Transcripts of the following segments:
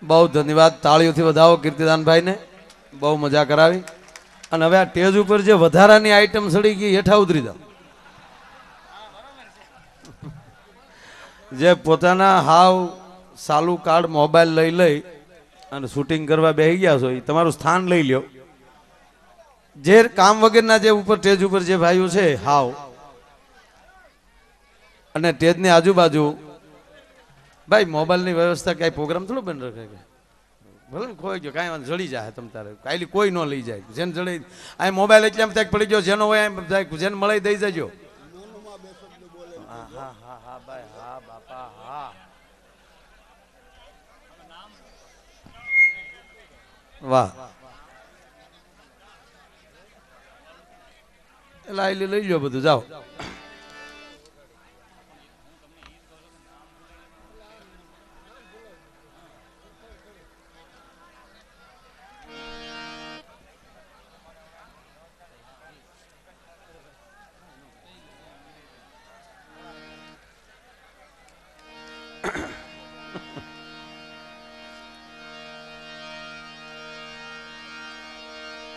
બહુ ધન્યવાદ, તાળીઓથી વધાવો કીર્તિદાનભાઈને, બહુ મજા કરાવી. અને હવે આ સ્ટેજ ઉપર જે વધારાની આઈટમ સડી ગઈ હેઠા ઉતરી જાઓ. જે પોતાના હાવ સાલું કાર્ડ મોબાઈલ લઈ અને શૂટિંગ કરવા બેસી ગયા છો એ તમારું સ્થાન લઈ લ્યો. જે કામ વગરના જે ઉપર સ્ટેજ ઉપર જે ભાઈઓ છે હાવ, અને સ્ટેજની આજુબાજુ ભાઈ મોબાઈલની વ્યવસ્થા કઈ પ્રોગ્રામ થોડો બની રખે કે ભલે ને ખોઈ ગયો કાંઈ જડી જાય તમ તારે કાંઈ કોઈ ન લઈ જાય. જેને જડી આ મોબાઈલ એટલે એમ પડી ગયો જેનો હોય એમ જેને મળે દઈ જજો. હા હા હા હા ભાઈ હા બાપા હા. વાહ એટલે લઈ લો બધું જાઓ.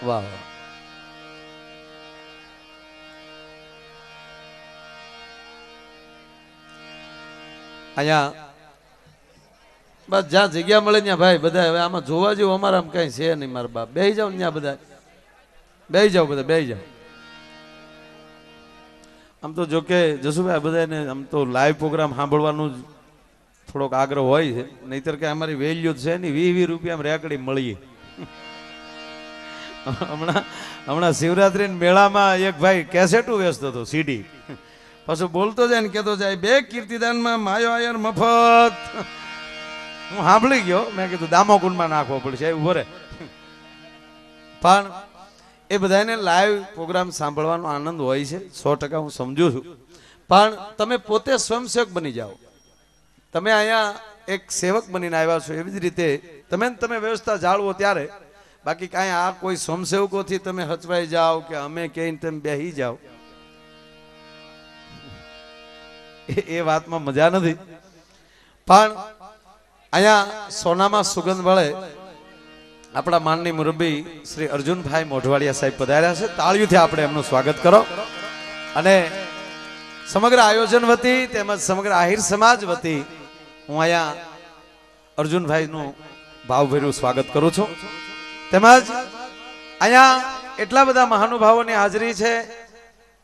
વાહ વાહ. અહીંયા બસ જ્યાં જગ્યા મળે ત્યાં ભાઈ બધા હવે આમાં જોવા જેવું અમારા આમ કઈ છે નહીં. મારા બાપ બેસી જાઓ ને ત્યાં બધા બેસી જાઓ, બધા બેસી જાઓ. આમ તો જો કે જસુભાઈ બધાને આમ તો લાઈવ પ્રોગ્રામ સાંભળવાનું જ થોડોક આગ્રહ હોય છે, નહીતર કે અમારી વેલ્યુ છે ને 20-20 રૂપિયામાં રેકડી મળીએ. હમણાં શિવરાત્રી મેળામાં એક ભાઈ કેસેટું વેચતો હતો સીડી, પછી બોલતો જાય ને કેતો જાય 2 કીર્તિદાનમાં માયો આયર મફત. હું સાંભળી ગયો, મેં કીધું દામોકુંડમાં નાખવો પડશે ઉભો રે. પણ એ બધાને લાઈવ પ્રોગ્રામ સાંભળવાનો આનંદ હોય છે, 100% હું સમજુ છું. પણ તમે પોતે સ્વયંસેવક બની જાઓ. તમે અહીંયા એક સેવક બનીને આવ્યા છો, એવી જ રીતે તમે વ્યવસ્થા જાળવો ત્યારે. બાકી કાંઈ આ કોઈ સ્વયંસેવકોથી તમે હચવાઈ જાઓ કે અમે કહીને તમે બેસી જાઓ, એ વાતમાં મજા નથી. પણ અહીંયા સોનામાં સુગંધ વળે આપણા માનની મુરબ્બી શ્રી અર્જુનભાઈ મોઢવાડિયા સાહેબ પધાર્યા છે. તાળીઓથી આપણે એમનું સ્વાગત કરો. અને સમગ્ર આયોજન વતી તેમજ સમગ્ર આહિર સમાજ વતી હું અહીંયા અર્જુનભાઈનું ભાવભર્યું સ્વાગત કરું છું. તેમજ અહીંયા એટલા બધા મહાનુભાવોની હાજરી છે,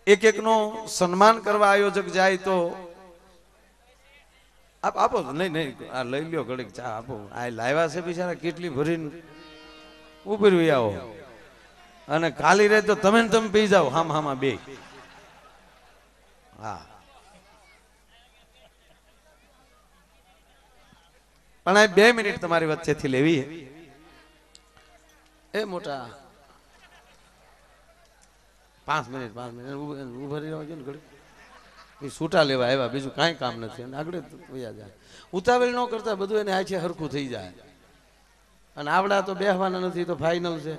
એક એકનું સન્માન કરવા આયોજક જાય તો આપો. નહીં આ લઈ લ્યો ઘડીક ચા આપો. આ લાવ્યા છે બિચારા કેટલી ભરીને ઉભરી આવો, અને ખાલી રહે તો તમે પી જાઓ હામાં બે. હા પણ આ 2 મિનિટ તમારી વચ્ચેથી લેવી એ મોટા 5 મિનિટ ઉભરી રહેજો ને ઘડી. છૂટા લેવા આવ્યા, બીજું કાંઈ કામ નથી. અને આગળ વયા જાય, ઉતાવળ ન કરતા બધું એને આછે હરખું થઈ જાય. અને આવડા તો બેસવાના નથી, તો ફાઇનલ છે.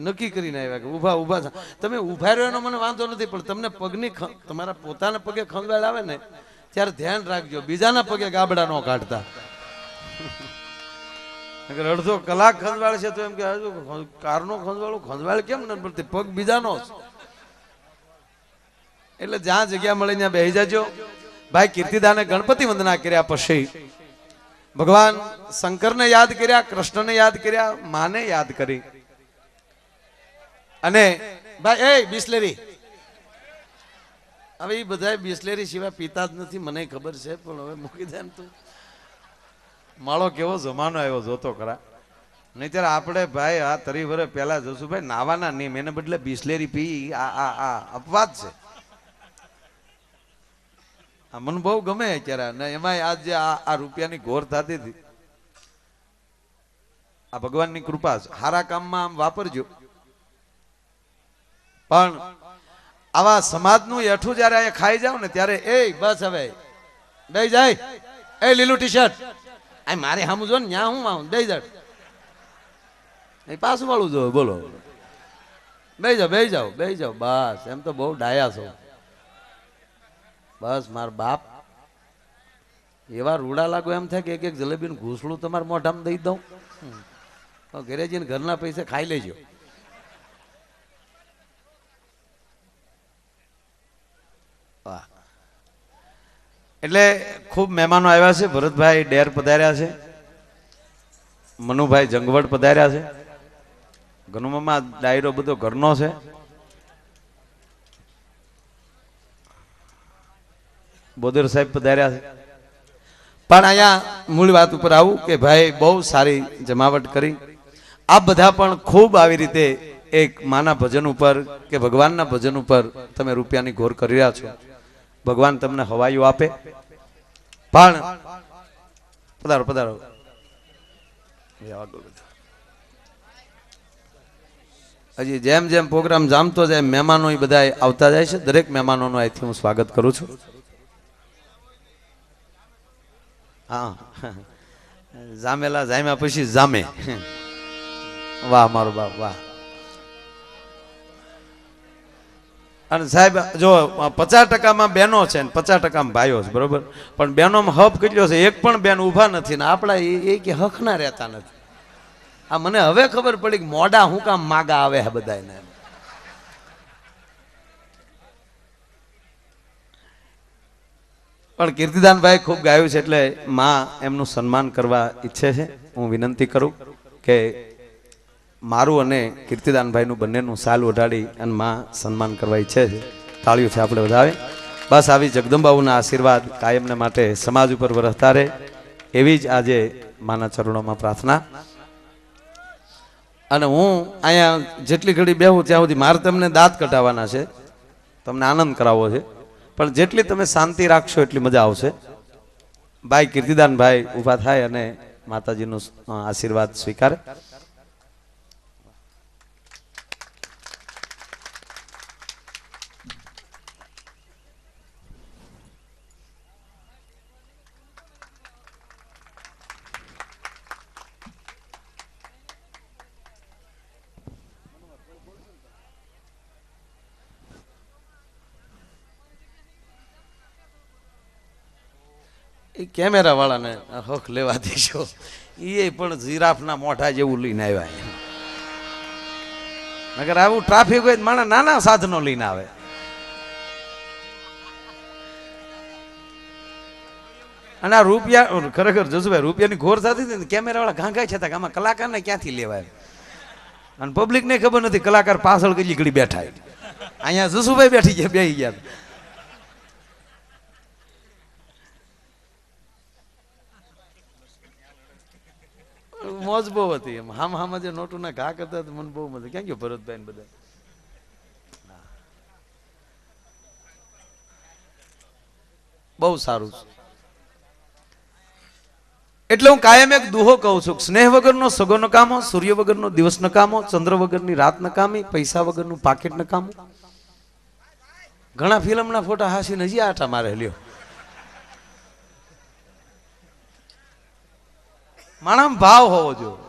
નક્કી કરીને આવ્યા કે ઊભા તમે ઊભા રહ્યો એનો મને વાંધો નથી, પણ તમને પગની તમારા પોતાના પગે ખંજવાળ આવે ને ત્યારે ધ્યાન રાખજો, બીજાના પગે ગાબડા ન કાઢતા. અડધો કલાક ખંજવાળ છે તો એમ કે હજુ કારનો ખંજવાળ કેમ ન પડતી, પગ બીજાનો. એટલે જ્યાં જગ્યા મળે ત્યાં બેસી જાજો. ભાઈ કીર્તિદાને ગણપતિ વંદના કર્યા પછી ભગવાન શંકરને યાદ કર્યા, કૃષ્ણને યાદ કર્યા, માને યાદ કરી. અને ભાઈ એ બિસ્લેરી, હવે એ બધા બિસ્લેરી સિવાય પીતા જ નથી, મને ખબર છે. પણ હવે મૂકી દે ને તું. માળો કેવો જમાનો આવ્યો જોતો ખરા. નહીતર આપણે ભાઈ આ 30 વર્ષ પહેલા જશું ભાઈ નાવાના નિયમ, એને બદલે બિસ્લેરી પી આ અપવાદ છે. મને બહુ ગમે અત્યારે. એમાં આજ જે આ રૂપિયાની ઘોર થતી હતી, આ ભગવાનની કૃપા છે. સારા કામમાં આમ વાપરજો. પણ આવા સમાજનું એઠું જયારે ખાઈ જાવ ને ત્યારે એ બસ હવે દઈ જાય. એ લીલું ટી શર્ટ આ મારે સામું જો ને ન્યા હું આવું દઈ જાય. પાછું વાળું જો બોલો બે જાઓ બસ. એમ તો બહુ ડાયા છો બસ. માર બાપ એવા રૂડા લાગો એમ થાય કે એક એક જલેબીનું ઘૂસડું તમારે મોઢામાં દઈ દઉં. ઘરે જઈને ઘરના પૈસા ખાઈ લેજો. વાહ. એટલે ખૂબ મહેમાનો આવ્યા છે. ભરતભાઈ ડેર પધાર્યા છે, મનુભાઈ જંગવડ પધાર્યા છે, ગનુમામાં ડાયરો બધો ઘરનો છે. બોદર સાહેબ પધાર્યા છે. પણ અહીંયા મૂળ વાત ઉપર આવું કે ભાઈ બહુ સારી જમાવટ કરી. આપ બધા પણ ખૂબ આવી રીતે એક માના ભજન ઉપર કે ભગવાનના ભજન ઉપર તમે રૂપિયાની ઘોર કરી રહ્યા છો. ભગવાન તમને હવાયું આપે. પણ પધારો પધારો. હજી જેમ જેમ પ્રોગ્રામ જામતો જાય મહેમાનો બધા આવતા જાય છે. દરેક મહેમાનોનું અહીંથી હું સ્વાગત કરું છું. હા, જામેલા જામ્યા પછી જામે. વાહ મારો બાપ વાહ. અને સાહેબ જો 50% બહેનો છે ને 50% ભાઈઓ છે, બરોબર. પણ બહેનોમાં હપ કેટલો છે? એક પણ બેન ઊભા નથી ને આપણા એ કે હકના રહેતા નથી. આ મને હવે ખબર પડી કે મોડા હું કામ માગા આવે છે બધાને. પણ કીર્તિદાનભાઈ ખૂબ ગાયું છે એટલે માં એમનું સન્માન કરવા ઈચ્છે છે. હું વિનંતી કરું કે મારું અને કીર્તિદાનભાઈનું બંનેનું સાલ ઓઢાડી અને માં સન્માન કરવા ઈચ્છે છે. તાળીઓ છે આપણે વધાવે. બસ આવી જગદંબાઓના આશીર્વાદ કાયમને માટે સમાજ ઉપર વરસતા રહે એવી જ આજે માના ચરણોમાં પ્રાર્થના. અને હું અહીંયા જેટલી ઘડી બેહું ત્યાં સુધી મારે તમને દાંત કઢાવવાના છે, તમને આનંદ કરાવવો છે. પણ જેટલી તમે શાંતિ રાખશો એટલી મજા આવશે. ભાઈ કીર્તિદાનભાઈ ઊભા થાય અને માતાજીનો આશીર્વાદ સ્વીકારે. એ કેમેરા વાળાને હક લેવા દેશો. એ પણ જીરાફના મોઢા જેવું લઈને આવ્યા. નગર આવું ટ્રાફિક હોય માણસ નાના સાધનો લઈને આવે. અને આ રૂપિયા ખરેખર જસુભાઈ રૂપિયાની ઘોર થતી હતી ને કેમેરા વાળા ઘાંઘાય છે કે આમાં કલાકારને ક્યાંથી લેવાય. અને પબ્લિકને ખબર નથી કલાકાર પાછળ કેટલી ઘડી બેઠા. અહીંયા જસુભાઈ બેઠી ગયા બેસી ગયા. મોજ બહુ હતી. એમ હામ જે નોટુના ઘા કરતા મને બહુ મજા. ક્યાં ગયો ભરતભાઈ ને બધા? બહુ સારું છે. એટલે હું કાયમ એક દુહો કહું છું, સ્નેહ વગરનો સગો નકામો, સૂર્ય વગરનો દિવસ નકામો, ચંદ્ર વગરની રાત નકામી, પૈસા વગરનું પાકીટ નકામું. ઘણા ફિલ્મના ફોટા હાસીને હજી આટા મારે લ્યો. માણસ ભાવ હોવો જોઈએ.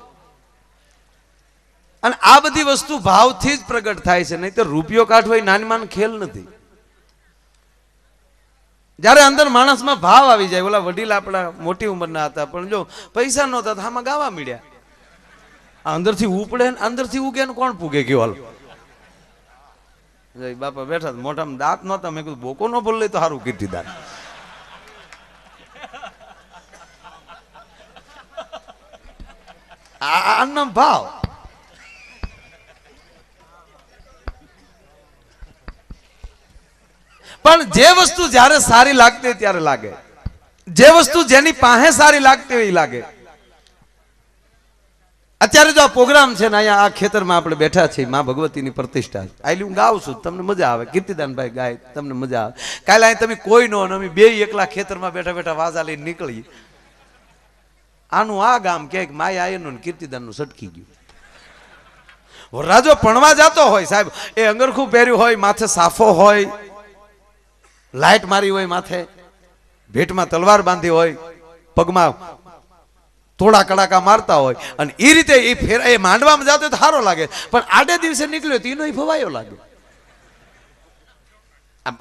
અને આ બધી વસ્તુ ભાવથી જ પ્રગટ થાય છે. નહીં તો રૂપિયો કાઢવો એ નાનીમાન ખેલ નથી. જયારે અંદર માણસમાં ભાવ આવી જાય. ઓલા વડીલ આપણા મોટી ઉંમરના હતા પણ જો પૈસા નહોતા તો આમાં ગાવા મળ્યા. અંદરથી ઉપડે ને અંદરથી ઉગે ને કોણ પૂગે ગયો? હાલો જય બાપા બેઠા મોઢામાં દાંત નહોતા. મેં કીધું બોકો ન બોલે તો સારું કીર્તિદાન. આનો ભાવ. પણ જે વસ્તુ જ્યારે સારી લાગતી હોય ત્યારે લાગે. જે વસ્તુ જેની પાસે સારી લાગતી હોય એ લાગે. અત્યારે જો આ પ્રોગ્રામ છે ને અહીંયા આ ખેતરમાં આપણે બેઠા છીએ, માં ભગવતીની પ્રતિષ્ઠા. આટલી હું ગાઉં છું, તમને મજા આવે. કીર્તિદાનભાઈ ગાય, તમને મજા આવે. કાલે અહીં તમે કોઈ નો અમે બે એકલા ખેતરમાં બેઠા બેઠા વાજા લઈને નીકળી. આનું આ ગામ કે માય આયનું કીર્તિદાનનું સટકી ગયું. વરરાજો પણવા જતો હોય સાહેબ, એ અંગરખું પહેર્યું હોય, માથે સાફો હોય, લાઈટ મારી હોય માથે, ભેટમાં તલવાર બાંધી હોય, પગમાં થોડા કડાકા મારતા હોય, અને એ રીતે એ ફેરા એ માંડવામાં જતો તો સારો લાગે. પણ આડે દિવસે નીકળ્યો તો એનો ફવાયો લાગે.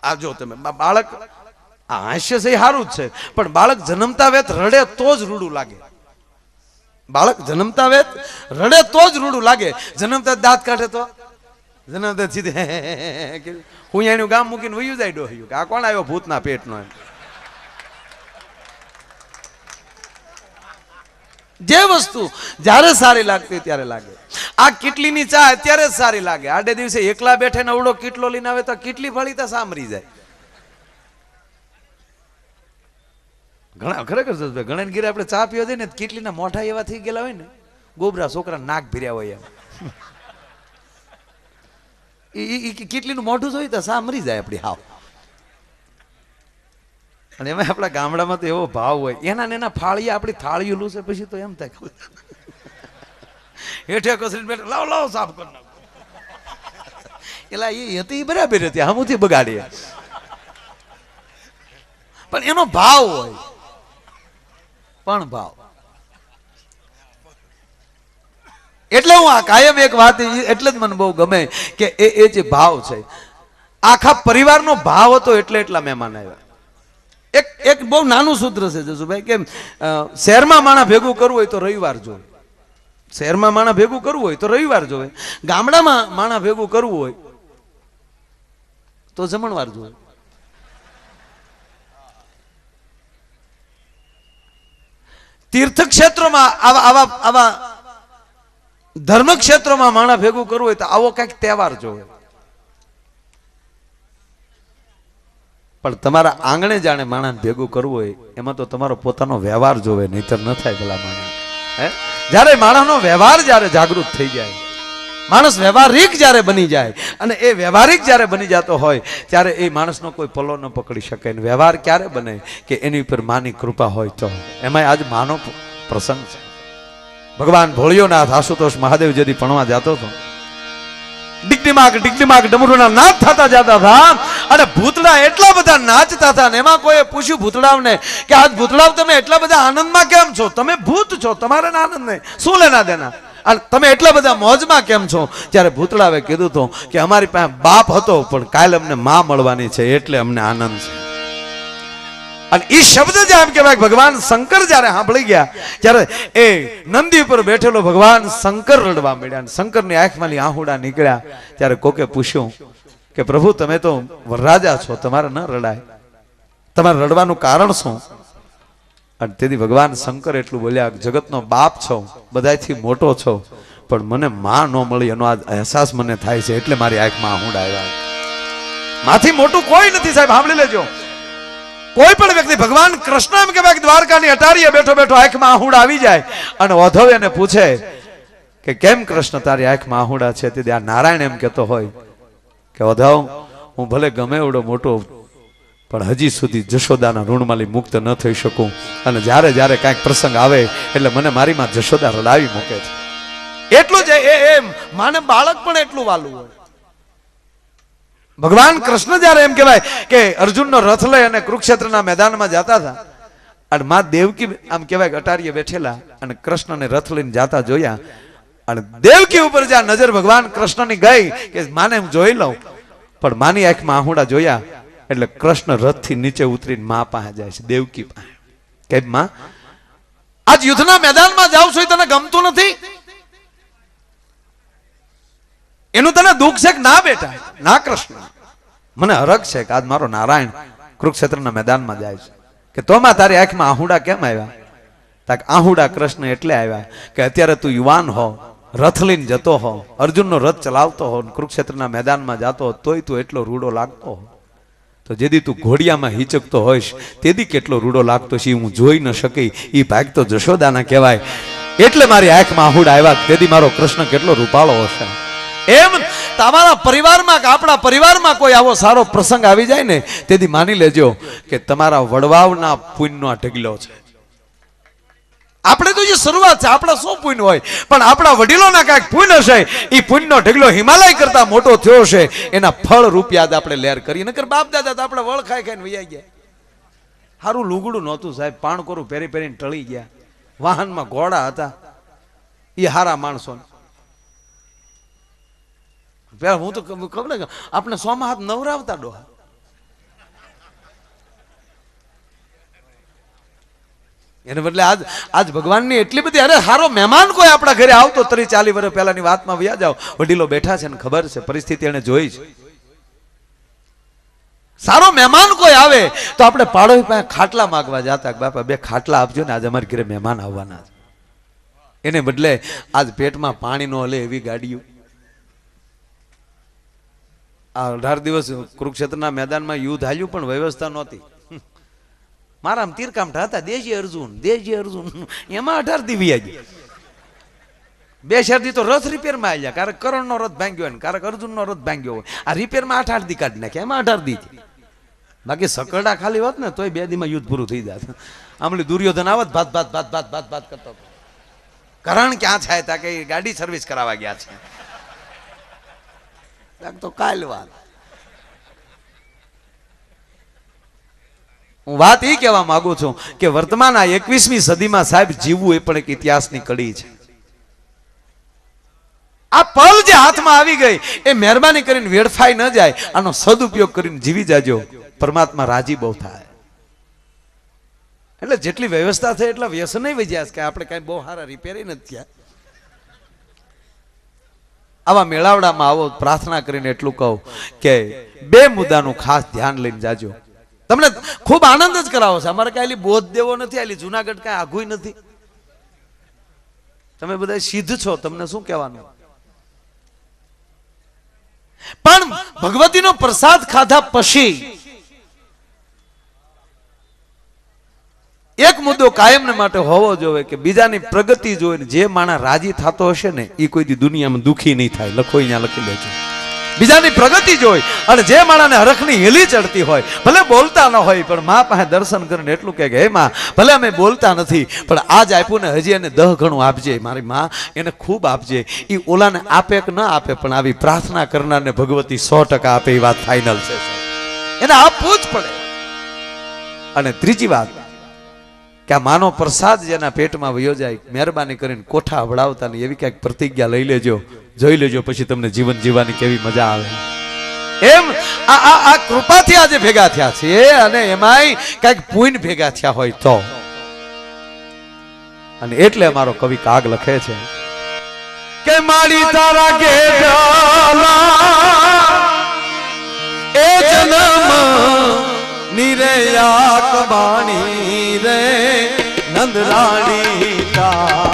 આ જો તમે બાળક આ હાસ્ય છે એ સારું જ છે, પણ બાળક જન્મતા વેત રડે તો જ રૂડું લાગે. બાળક જન્મતા વેત રડે તો જ રૂડું લાગે. જન્મતા દાંત કાઢે તો જન્મતા સીધે હું એનું ગામ મૂકીને વયું જાય ડોહ્યું કે આ કોણ આવ્યો ભૂતના પેટનો. એમ જે વસ્તુ જ્યારે સારી લાગતી ત્યારે લાગે. આ કીટલીની ચા અત્યારે જ સારી લાગે. આડે દિવસે એકલા બેઠે ને અવડો કીટલો લઈને આવે તો કીટલી ફળી તો સાંભળી જાય. ઘણા ખરેખર ઘણા ગીરે આપણે ચા પીવા જઈએ ને કીટલીના મોઢા એવા થઈ ગયેલા હોય ને ગોબરા છોકરા નાક ભીર્યા હોય એમ કીટલીનું મોઢું જોઈ તો સાંભળી જાય આપણી હાવ. અને એમાં આપણા ગામડામાં તો એવો ભાવ હોય એના ને એના ફાળિયા આપણી થાળીઓ લૂસે પછી તો એમ થાય હેઠે કસરી બેઠા લાવ લાવ સાફ કર નાખો. એલા એ હતી બરાબર હતી હમુથી બગાડીએ પણ એનો ભાવ હોય પણ ભાવ. એટલે હું આ કાયમ એક વાત એટલે જ મને બહુ ગમે કે એ જે ભાવ છે આખા પરિવારનો ભાવ હતો એટલે એટલા મહેમાન આવ્યા. એક બહુ નાનું સૂત્ર છે જસુભાઈ કે શહેરમાં માણા ભેગું કરવું હોય તો રવિવાર જોવે. શહેરમાં માણા ભેગું કરવું હોય તો રવિવાર જોવે. ગામડામાં માણા ભેગું કરવું હોય તો જમણવાર જોવે. તીર્થ ક્ષેત્રોમાં આવા ધર્મ ક્ષેત્રોમાં માણા ભેગું કરવું હોય તો આવો કઈક તહેવાર જોવે. પણ તમારા આંગણે જાણે માણસ ભેગું કરવું હોય એમાં તો તમારો પોતાનો વ્યવહાર જોવે, નહીતર ન થાય પેલા માણસ. જ્યારે માણસનો વ્યવહાર જ્યારે જાગૃત થઈ જાય, માણસ વ્યવહારિક જ્યારે બની જાય અને એ વ્યવહારિક જ્યારે બની જતો હોય ત્યારે એ માણસનો કોઈ પલ્લો ન પકડી શકે. વ્યવહાર ક્યારે બને કે એની ઉપર માની કૃપા હોય તો. એમાં આજ માનો પ્રસંગ છે. ભગવાન ભોળિયોનાથ આશુતોષ મહાદેવ જેથી ભણવા જતો હતો ડિગડીમાગ ડમરુના નાચ થતા જતા હતા અને ભૂતડા એટલા બધા નાચતા હતા ને એમાં કોઈ પૂછ્યું ભૂતડાવને કે આજ ભૂતડાવ તમે એટલા બધા આનંદમાં કેમ છો? તમે ભૂત છો, તમારે આનંદ નહીં, શું લેના દેના? અને તમે એટલા બધા મોજમાં કેમ છો? ત્યારે ભૂતડાવે કીધું તો કે અમારી પાસે બાપ હતો પણ કાલે અમને માં મળવાની છે એટલે અમને આનંદ છે. અને એ શબ્દ જે એમ કહેવાય ભગવાન શંકર જ્યારે સાંભળી ગયા ત્યારે એ નંદી ઉપર બેઠેલો ભગવાન શંકર રડવા મળ્યા. શંકરની આંખમાંથી આહુડા નીકળ્યા ત્યારે કોકે પૂછ્યું કે પ્રભુ તમે તો વરરાજા છો, તમારે ન રડાય, તમારે રડવાનું કારણ શું? અને તેથી ભગવાન શંકર એટલું બોલ્યા જગતનો બાપ છો, બધાથી મોટો છો, પણ મને માં ન મળી એનો આ અહેસાસ મને થાય છે એટલે મારી આંખમાં આહુડા આવ્યા. માથી મોટું કોઈ નથી સાહેબ, સાંભળી લેજો. કોઈ પણ વ્યક્તિ ભગવાન કૃષ્ણ એમ કહેવાય દ્વારકાની અટારીએ બેઠો બેઠો આંખમાં આહુડા આવી જાય અને ઓધવ એને પૂછે કે કેમ કૃષ્ણ તારી આંખમાં આહુડા છે? તેથી આ નારાયણ એમ કહેતો હોય કે ઓધવ હું ભલે ગમે એવડો મોટો પણ હજી સુધી જશોદાના ઋણમાંથી મુક્ત ન થઈ શકું અને જ્યારે જ્યારે કાંઈક પ્રસંગ આવે એટલે મને મારી માં જશોદા રડાવી મૂકે છે. એટલું જ એમ માને બાળક પણ એટલું વાલું હોય. ભગવાન કૃષ્ણ જ્યારે એમ કહેવાય કે અર્જુનનો રથ લઈ અને કુરુક્ષેત્રના મેદાનમાં જતા હતા અને માં દેવકી આમ કહેવાય અટારીએ બેઠેલા અને કૃષ્ણને રથ લઈને જાતા જોયા અને દેવકી ઉપર જ્યાં નજર ભગવાન કૃષ્ણની ગઈ કે માને હું જોઈ લઉં પણ માની આંખમાં આહુડા જોયા એટલે કૃષ્ણ રથથી નીચે ઉતરીને માં પાસે જાય છે, દેવકી પાસે. કે માં આજ યુદ્ધના મેદાનમાં જાવ છો તને ગમતું નથી? એનું તને દુઃખ છે કે ના બેટા? ના કૃષ્ણ મને હરખ છે કે આજ મારો નારાયણ કુરુક્ષેત્રના મેદાનમાં જાય છે. કે તોમાં તારી આંખમાં આહુડા કેમ આવ્યા? તાક આહુડા કૃષ્ણ એટલે આવ્યા કે અત્યારે તું યુવાન હો, રથ લઈને જતો હો, અર્જુનનો રથ ચલાવતો હો, કુરુક્ષેત્રના મેદાનમાં જતો હો, તોય તું એટલો રૂડો લાગતો હો. તો જેદી તું ઘોડિયામાં હિચકતો હોઈશ તેદી કેટલો રૂડો લાગતો છે હું જોઈ ન શકી. એ ભાગ તો જશોદાના કહેવાય એટલે મારી આંખમાં આહુડા આવ્યા. તેથી મારો કૃષ્ણ કેટલો રૂપાળો હશે. એમ તમારા પરિવારમાં કે આપણા પરિવારમાં કોઈ આવો સારો પ્રસંગ આવી જાય ને તેથી માની લેજો કે તમારા વડવાવના પુણ્યનો આ ઢગલો છે. આપણે તો જે શરૂઆત છે આપણા 100 પુણ્ય હોય પણ આપણા વડીલોના કાંઈક પુણ્ય છે એ પુણ્યનો ઢગલો હિમાલય કરતા મોટો થયો છે. એના ફળ રૂપિયા આપણે લેર કરી નકર બાપ દાદા તો આપણે વળ ખાઈ ખાઈને વૈયા ગયા. સારું લુગડું નહોતું સાહેબ, પાણકોરું પહેરી પહેરીને ટળી ગયા. વાહનમાં ઘોડા હતા એ હારા માણસો. હું તો ખબર આપણે 100 માં હાથ નવરાવતા ડોહા એને બદલે આજ ભગવાનની એટલી બધી, અરે હારો મહેમાન કોઈ આપણા ઘરે આવતો 30-40 વર્ષ પહેલાની વાતમાં વ્યા જાવ, વડીલો બેઠા છે ને ખબર છે પરિસ્થિતિ એને જોઈ છે. સારો મહેમાન કોઈ આવે તો આપણે પાડોશી પાસે ખાટલા માંગવા જતા, બાપા 2 ખાટલા આપજો ને, આજે અમારે ઘરે મહેમાન આવવાના છે. એને બદલે આજ પેટમાં પાણી નો હલે એવી ગાડીઓ. આ 18 દિવસ કુરુક્ષેત્રના મેદાનમાં યુદ્ધ હાલ્યું પણ વ્યવસ્થા નહોતી. મારા તીરકામઠા હતા દેશી અર્જુન એમાં 18 દી વ્યા ગયા. 2 શરદી તો રથ રિપેરમાં આવ્યા, ક્યારેક કરણનો રથ ભાંગ્યો હોય, ક્યારેક અર્જુનનો રથ ભાંગ્યો હોય. આ રિપેરમાં 8-8 દી કાઢી નાખ્યા, એમાં 18 દી. બાકી સકરડા ખાલી હોત ને તોય 2 દીમાં યુદ્ધ પૂરું થઈ જાત. આમલી દુર્યોધન આવત ભાત કરતો. કરણ ક્યાં છે? તા કે ગાડી સર્વિસ કરાવવા ગયા છે. તો કાલ વાત. હું વાત એ કહેવા માંગુ છું કે વર્તમાન આ 21મી સદીમાં સાહેબ જીવવું એ પણ એક ઇતિહાસની કડી છે. આ પલ જે હાથમાં આવી ગઈ એ મહેરબાની કરીને વેડફાઈ ન જાય, આનો સદુપયોગ કરીને જીવી જાજો, પરમાત્મા રાજી બહુ થાય. એટલે જેટલી વ્યવસ્થા થઈ એટલા વ્યસન વજ્યા કે આપણે કઈ બહુ સારા રિપેર નથી થયા. આવા મેળાવડામાં આવો, પ્રાર્થના કરીને એટલું કહું કે 2 મુદ્દાનું ખાસ ધ્યાન લઈને જાજો. તમને ખૂબ આનંદ જ કરાવો છે. અમારે કઈ બોધ દેવો નથી, આલી જુનાગઢ કઈ આઘું નથી. તમે બધા સિદ્ધ છો, તમને શું કહેવાનું. પણ ભગવતીનો પ્રસાદ ખાધા પછી એક મુદ્દો કાયમને માટે હોવો જોઈએ કે બીજાની પ્રગતિ જોઈને જે માણસ રાજી થતો હશે ને એ કોઈ દી દુનિયામાં દુખી નહીં થાય. લખો, અહીંયા લખી લેજો. બીજાની પ્રગતિ જોઈ અને જે માણસને હરખની હેલી ચડતી હોય, ભલે બોલતા ન હોય પણ મા પાસે દર્શન કરીને એટલું કહે કે હે માં, ભલે અમે બોલતા નથી પણ આજ આપ્યું ને હજી એને 10 ગણું આપજે મારી માં, એને ખૂબ આપજે. એ ઓલાને આપે કે ન આપે પણ આવી પ્રાર્થના કરનારને ભગવતી 100% આપે, એ વાત ફાઇનલ છે. એને આપવું જ પડે. અને ત્રીજી વાત કે આ માનો પ્રસાદ જેના પેટમાં વયો જાય, મહેરબાની કરીને કોઠા વડાવતા ની એવી ક્યાંક પ્રતિજ્ઞા લઈ લેજો, જોઈ લેજો, પછી તમને જીવન જીવવાની કેવી મજા આવે. એમ આ કૃપાથી આજે ભેગા થયા છે, અને એમાંય કઈક પુણ્ય ભેગા થયા હોય તો. અને એટલે અમારો કવિ કાગ લખે છે કે મારી તારા એ જન્મ નિરયા કબાણી રે નંદરાણી તા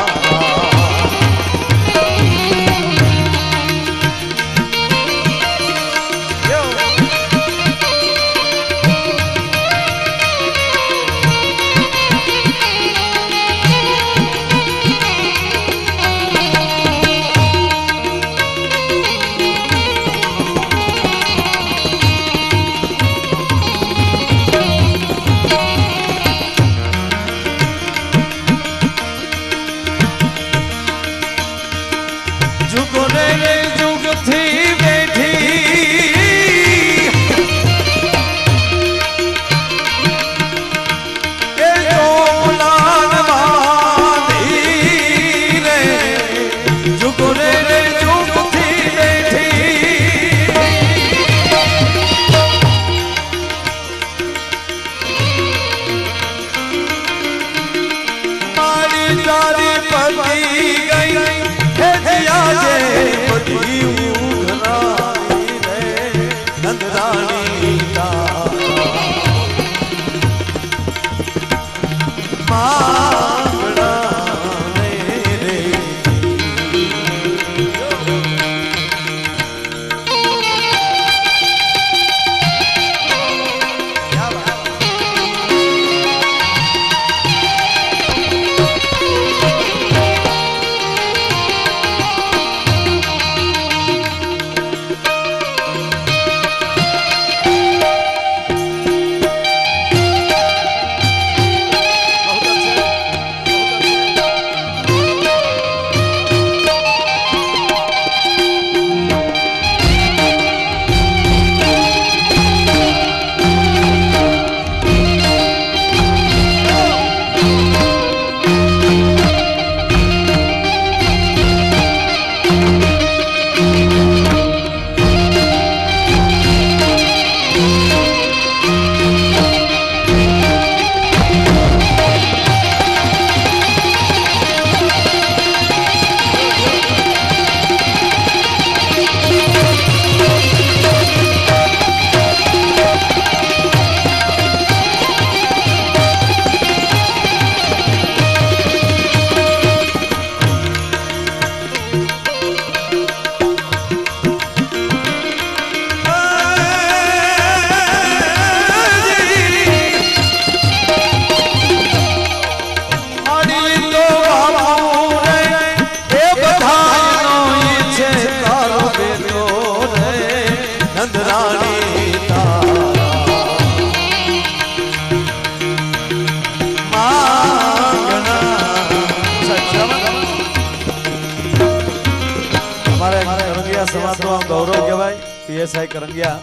કરંગિયા સમાજનો આ ગૌરવ કહેવાય. પીએસઆઈ કરંગિયા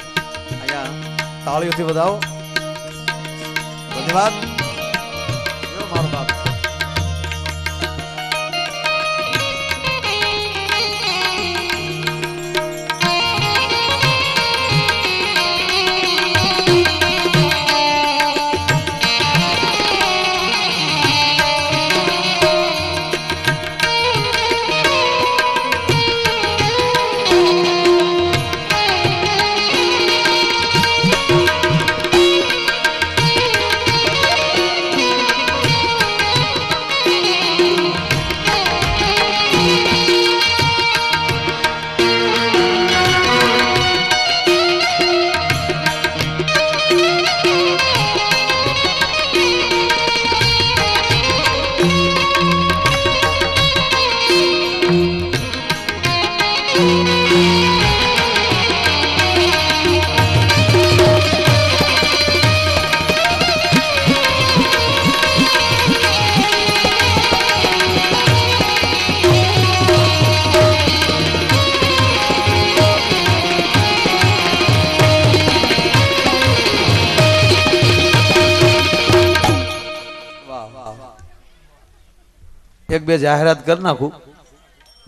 અહીંયા તાળીઓથી વધાવો. ધન્યવાદ. મારો બાપ એક બે જાહેરાત કરી નાખું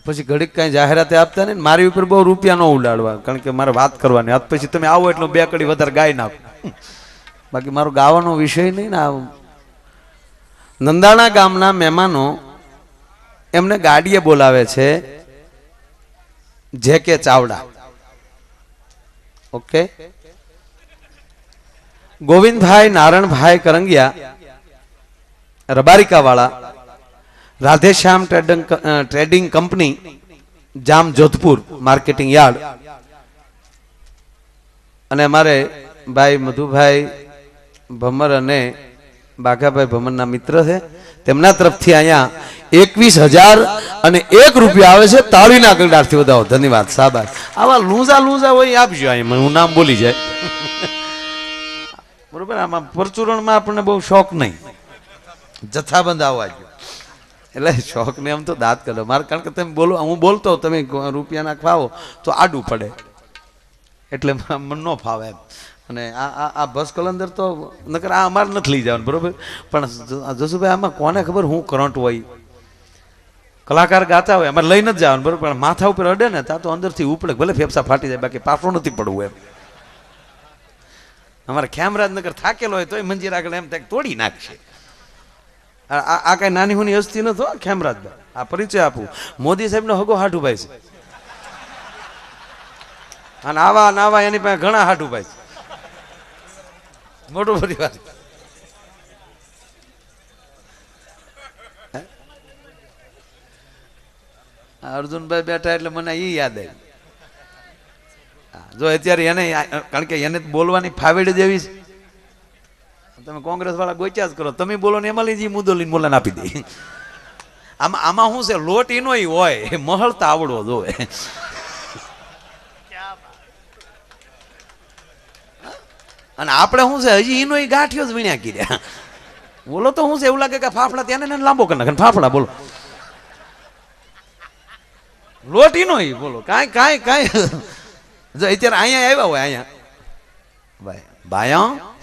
પછી ઘડીક કાંઈ જાહેરાતે આપતા નહીં. મારી ઉપર બહુ રૂપિયા ન ઉડાડવા, કારણ કે મારે વાત કરવાની. આજ પછી તમે આવો એટલે બે કડી વધારે ગાઈ નાખો. બાકી મારો ગાવાનો વિષય નહીં ને. નંદાણા ગામના મહેમાનો એમને ગાડીએ બોલાવે છે, જે કે ચાવડા. ઓકે, ગોવિંદભાઈ નારણભાઈ કરંગિયા રબારિકા વાળા, Radheshyam trading company, Jam Jodhpur marketing yard, અને અમારે ભાઈ મધુભાઈ ભમર અને બાઘાભાઈ ભમરના મિત્ર છે, તેમના તરફથી અહીંયા 21,001 રૂપિયા આવે છે. તાળીના ગળડાથી વધાવો. ધન્યવાદ. શાબાશ. આવા લૂંઝા લૂંઝા હોય આપજો. અહીંયા હું નામ બોલી જાય બરોબર. આમાં પરચુરણમાં આપણને બહુ શોખ નહીં, જથ્થાબંધ આવવા જોઈએ એટલે શોખ ને એમ તો દાંત કરો મારે. કારણ કે તમે બોલો, હું બોલતો તમે રૂપિયાના ખાવો તો આડું પડે એટલે મન ન ફાવે એમ. અને આ બસ કલંદર તો નકર આ અમારે નથી લઈ જવાનું બરોબર. પણ જસુભાઈ આમાં કોને ખબર હું કરંટ હોય. કલાકાર ગાતા હોય અમારે લઈ નથી જવાનું બરોબર, પણ માથા ઉપર અડે ને ત્યાં તો અંદરથી ઉપડે, ભલે ફેફસા ફાટી જાય, બાકી પાછું નથી પડવું એમ. અમારે ખેમરાજનગર થાકેલો હોય તોય મંજીર આગળ એમ થાય તોડી નાખશે. આ કઈ નાની હુની હસ્તી નથી હો ખેમરાજભાઈ. આ પરિચય આપું, મોદી સાહેબ નો હગો હાઠુભાઈ છે, અને આવા નાવા એની પાસે ઘણા હાઠુભાઈ છે, મોટો પરિવાર. અર્જુનભાઈ બેઠા એટલે મને એ યાદ આવ્યું. જો અત્યારે એને, કારણ કે એને બોલવાની ફાવેડ જેવી છે. તમે કોંગ્રેસ વાળા ગોચ્યા જ કરો, તમે બોલો ને એમાં લઈ મુદ્દો લઈને બોલાને આપી દે. આમાં શું છે, લોટ એનો હોય, મહળતા આવડવો જોવે. અને આપણે શું છે, હજી એનો ગાંઠિયો જ વીણ્યા કર્યા. બોલો તો શું છે, એવું લાગે કે ફાફડા ત્યાં લાંબો કરી નાખે ફાફડા. બોલો લોટ એનો બોલો કાંઈ કાંઈ કાંઈ. જો અત્યારે અહીંયા આવ્યા હોય, અહીંયા ભાઈ બાયા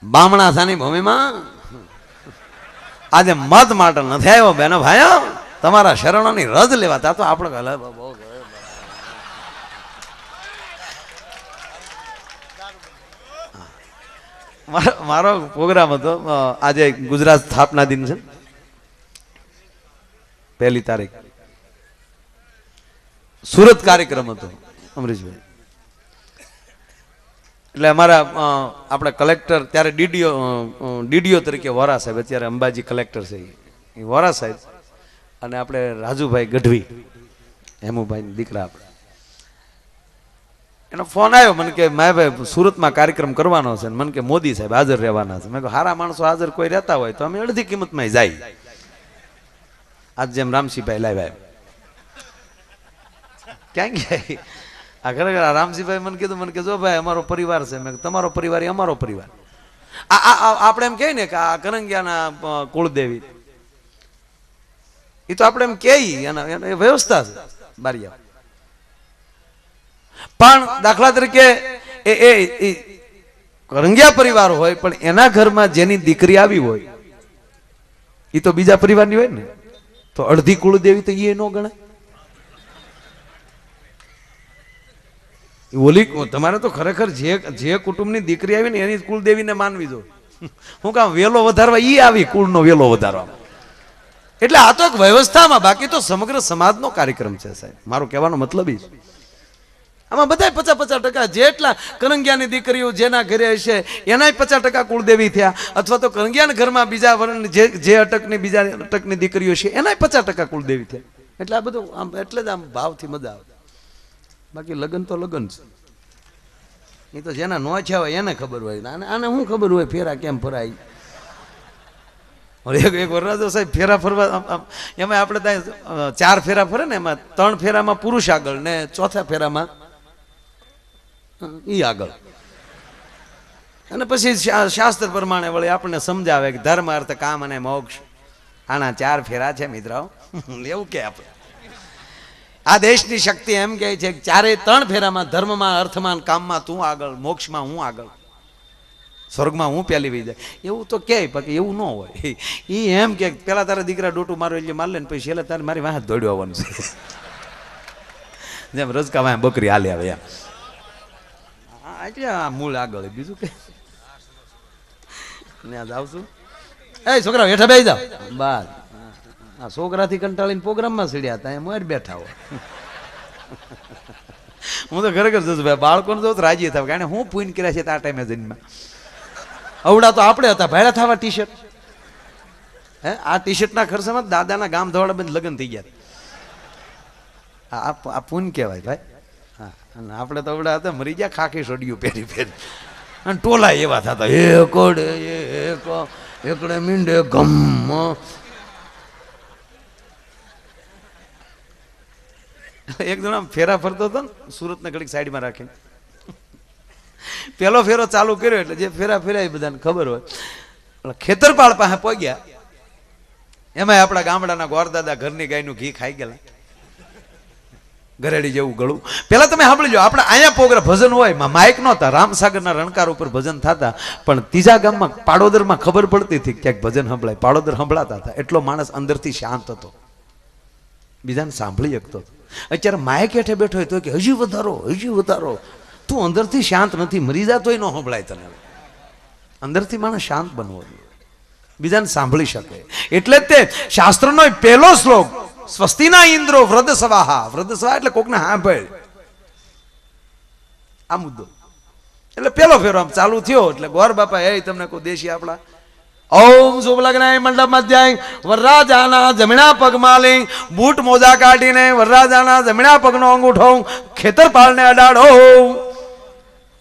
બામણા સાની ભૂમિમાં આજે મત માટે નથી આવ્યો બેનો ભાઈઓ, તમારા શરણોની રજ લેવાતા તો આપણે મારો પ્રોગ્રામ હતો આજે ગુજરાત સ્થાપના દિન છે 1 તારીખ, સુરત કાર્યક્રમ હતો અમરીશભાઈ. એટલે અમારા આપણે કલેક્ટર ત્યારે ડીડીઓ તરીકે વોરા સાહેબ, અત્યારે અંબાજી કલેક્ટર છે એ વોરા સાહેબ, અને આપણે રાજુભાઈ ગઢવી હેમુભાઈ દીકરા, આપણે એનો ફોન આવ્યો મને કે માયાભાઈ સુરતમાં કાર્યક્રમ કરવાનો છે, મને કે મોદી સાહેબ હાજર રહેવાના છે. મેં કહ્યું હારા માણસો હાજર કોઈ રહેતા હોય તો અમે અડધી કિંમતમાં જાય. આજ જેમ રામસિંહભાઈ લાવ્યા ક્યાં ગયા આ ખરેખર રામસિંહભાઈ મને કીધું, મને કે જો ભાઈ અમારો પરિવાર છે. મેં તમારો પરિવાર એ અમારો પરિવાર. આપણે એમ કહીએ ને કે આ કરંગિયાના કુળદેવી, એ તો આપણે એમ કહીએ એના એ વ્યવસ્થા છે બારિયા. પણ દાખલા તરીકે એ કરંગિયા પરિવાર હોય પણ એના ઘરમાં જેની દીકરી આવી હોય એ તો બીજા પરિવારની હોય ને, તો અડધી કુળદેવી તો એ ન ગણાય. ઓલી તમારે તો ખરેખર જે કુટુંબની દીકરી આવી ને એની કુળદેવીને માનવી જો. હું કામ વેલો વધારવા ઈ આવી કુળનો વેલો વધારવા. એટલે આ તો એક વ્યવસ્થામાં, બાકી તો સમગ્ર સમાજનો કાર્યક્રમ છે સાહેબ. મારો કહેવાનો મતલબ એ છે. આમાં બધા 50-50% જેટલા કરંગિયાની દીકરીઓ જેના ઘરે હશે એના 50% કુળદેવી થયા, અથવા તો કરંગિયાના ઘરમાં બીજા વર્ણ જે અટકની બીજા અટકની દીકરીઓ છે એના 50% કુળદેવી થયા. એટલે આ બધું આમ એટલે જ આમ ભાવથી મજા આવે. બાકી લગ્ન તો લગ્ન છે. એ તો જેના નો છે હોય એને ખબર હોય. આને શું ખબર હોય ફેરા કેમ ફરાય. એક વરરાજો સાહેબ ફેરા ફરવા, એમાં આપણે ત્યાં 4 ફેરા ફરે ને, એમાં 3 ફેરામાં પુરુષ આગળ ને 4થા ફેરામાં ઈ આગળ. અને પછી શાસ્ત્ર પ્રમાણે વળી આપણને સમજાવે કે ધર્મ અર્થ કામ અને મોક્ષ આના 4 ફેરા છે મિત્રો. એવું કે આપણે આ દેશની શક્તિ એમ કહે છે કે 3 ફેરામાં ધર્મમાં, અર્થમાં, કામમાં તું આગળ, મોક્ષમાં હું આગળ, સ્વર્ગમાં હું પેલી વહી જાય. એવું તો કે બાકી એવું ન હોય. એ એમ કે પેલા તારા દીકરા ડોટું મારો એટલે માર લે ને પછી છેલ્લે તારે મારી વાહ દોડ્યો આવવાનું છે. જેમ રજકા વાહ બકરી હાલે આવે એમ. એટલે આ મૂળ આગળ બીજું કે ત્યાં જાવ છું. એ છોકરા હેઠા બેસી જાવ. બસ આ છોકરાથી કંટાળીને પ્રોગ્રામમાં સીડ્યા હતા એમ બેઠા હોય. હું તો ખરેખર જોઉં ભાઈ બાળકોને જો રાજી થાવ, કારણ હું પૂન કર્યા છે આ ટાઈમે જન્મમાં. અવડા તો આપણે હતા ભાડા થવા ટી-શર્ટ. હે આ ટી-શર્ટના ખર્ચામાં દાદાના ગામ ધવાડા બંધ લગ્ન થઈ ગયા. આ પૂન કહેવાય ભાઈ. હા, અને આપણે તો અવડા હતા મરી ગયા ખાખી સોડિયું પહેરી પહેરી, અને ટોલા એવા થતા એકડે મીંડે ગમ. એક જણા ફેરા ફરતો હતો ને સુરતને ઘડીક સાઈડમાં રાખીને, પેલો ફેરો ચાલુ કર્યો એટલે જે ફેરા ફેર્યા એ બધાને ખબર હોય. ખેતરપાળ પાસે પહોંચ્યા, એમાં આપણા ગામડાના ગોરદાદા ઘરની ગાયનું ઘી ખાઈ ગયેલા, ગરેડી જેવું ગળું. પેલા તમે સાંભળજો, આપણે અહીંયા પ્રોગ્રામ ભજન હોય, માઇક નહોતા, રામસાગરના રણકાર ઉપર ભજન થતા, પણ ત્રીજા ગામમાં પાડોદરમાં ખબર પડતી હતી ક્યાંક ભજન સંભળાય, પાડોદર સંભળાતા હતા. એટલો માણસ અંદરથી શાંત હતો, બીજાને સાંભળી શકતો હતો. અત્યારે માઇક હેઠે બેઠો હોય તો કે હજી વધારો, તું અંદરથી શાંત નથી, મરી જા તોય ન સંભળાય તને. અંદરથી માણસ શાંત બનવો જોઈએ, બીજાને સાંભળી શકે. એટલે જ તે શાસ્ત્રનો પહેલો શ્લોક સ્વસ્તિના ઇન્દ્રો વૃદ્ધસ્વાહા. વૃદ્ધસ્વાહા એટલે કોકને સાંભળ, આ મુદ્દો. એટલે પેલો ફેરો આમ ચાલુ થયો એટલે ગોર બાપા એ તમને કોઈ દેશી આપણા ઓમ શુભ લગ્નાય મંડપ મધ્યાય વરરાજાના જમણા પગમાં લઈ બૂટ મોજા કાઢીને વરરાજાના જમણા પગનો અંગૂઠો ખેતરપાળને અડાડો.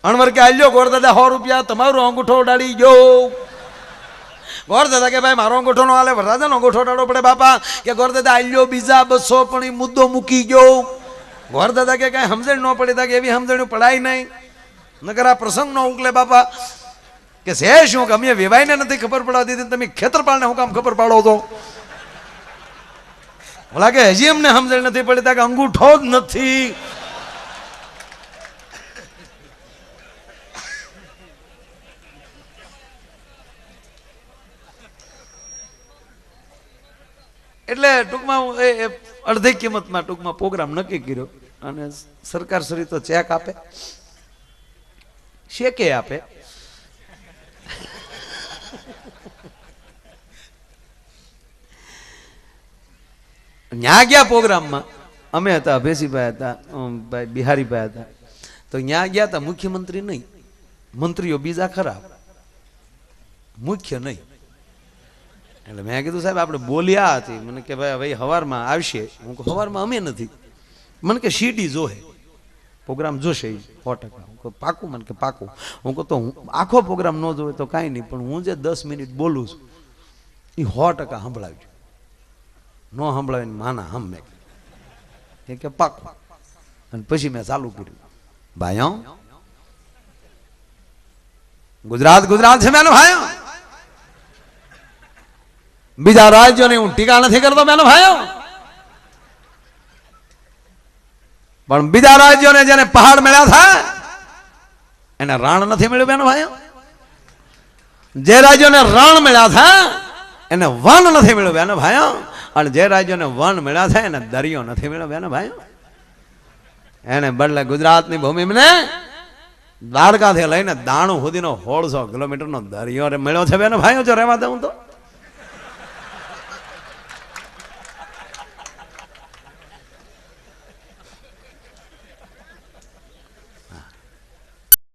અણવર કે આલ્યો ગોર દાદા 100 રૂપિયા તમારો અંગૂઠો ઉડાડી ગયો. ગોર દાદા કે ભાઈ મારો અંગૂઠો નો હાલે, વરરાજાનો અંગૂઠો ઉડાડવો પડે બાપા. કે ગોર દાદા આલ્યો બીજા 200, પણ એ મુદ્દો મૂકી ગયો. ગોર દાદા કે કઈ સમજણ ન પડી તા કે એવી સમજણ પડાય નહીં, નકર આ પ્રસંગ નો ઉકલે બાપા. કે છે શું કે અમે વેવાઈને નથી ખબર પડવા દીધી, તમે ખેતરપાળને હું કામ ખબર પાડો તો? ઓલા કે હજી અમને સમજણ નથી પડી તા કે અંગૂઠો જ નથી. એટલે ટૂંકમાં અડધી કિંમતમાં ટૂંકમાં પ્રોગ્રામ નક્કી કર્યો, અને સરકાર શ્રી તો ચેક આપે, શેકે આપે. ન્યા ગયા પ્રોગ્રામમાં, અમે હતા, ભેસીભાઈ હતા, ભાઈ બિહારીભાઈ હતા. તો ન્યા ગયા હતા મુખ્યમંત્રી નહીં, મંત્રીઓ બીજા ખરા, મુખ્ય નહીં. એટલે મેં કીધું સાહેબ આપણે બોલ્યા હતી. મને કે ભાઈ હવે હવારમાં આવશે. હું કહું હવારમાં અમે નથી. મને કે સીડી જોહે, પ્રોગ્રામ જોશે 100%. હું કહું પાકું? મને કે પાકું. હું કહું તો આખો પ્રોગ્રામ ન જોવે તો કાંઈ નહીં, પણ હું જે 10 મિનિટ બોલું છું એ 100% સંભળાવજો. ન સંભળાવીને માના હમ. મેં એ કે પાકું. અને પછી મેં ચાલુ કર્યું, ભાઈઓ ગુજરાત છે મેનો ભાઈઓ. બીજા રાજ્યોની હું ટીકા નથી કરતો બેન ભાઈઓ, પણ બીજા રાજ્યોને જેને પહાડ મળ્યા હતા એને રણ નથી મળ્યું બેન ભાઈઓ. જે રાજ્યોને રણ મળ્યા હતા એને વન નથી મળ્યું બેન ભાઈઓ, અને જે રાજ્યોને વન મળ્યા છે એને દરિયો નથી મળ્યો બેન ભાઈઓ. એને બદલે ગુજરાતની ભૂમિને દ્વારકાથી લઈને દાણું સુધીનો 1600 કિલોમીટરનો દરિયો મળ્યો છે બેન ભાઈઓ. જો રહેવા દઉં તો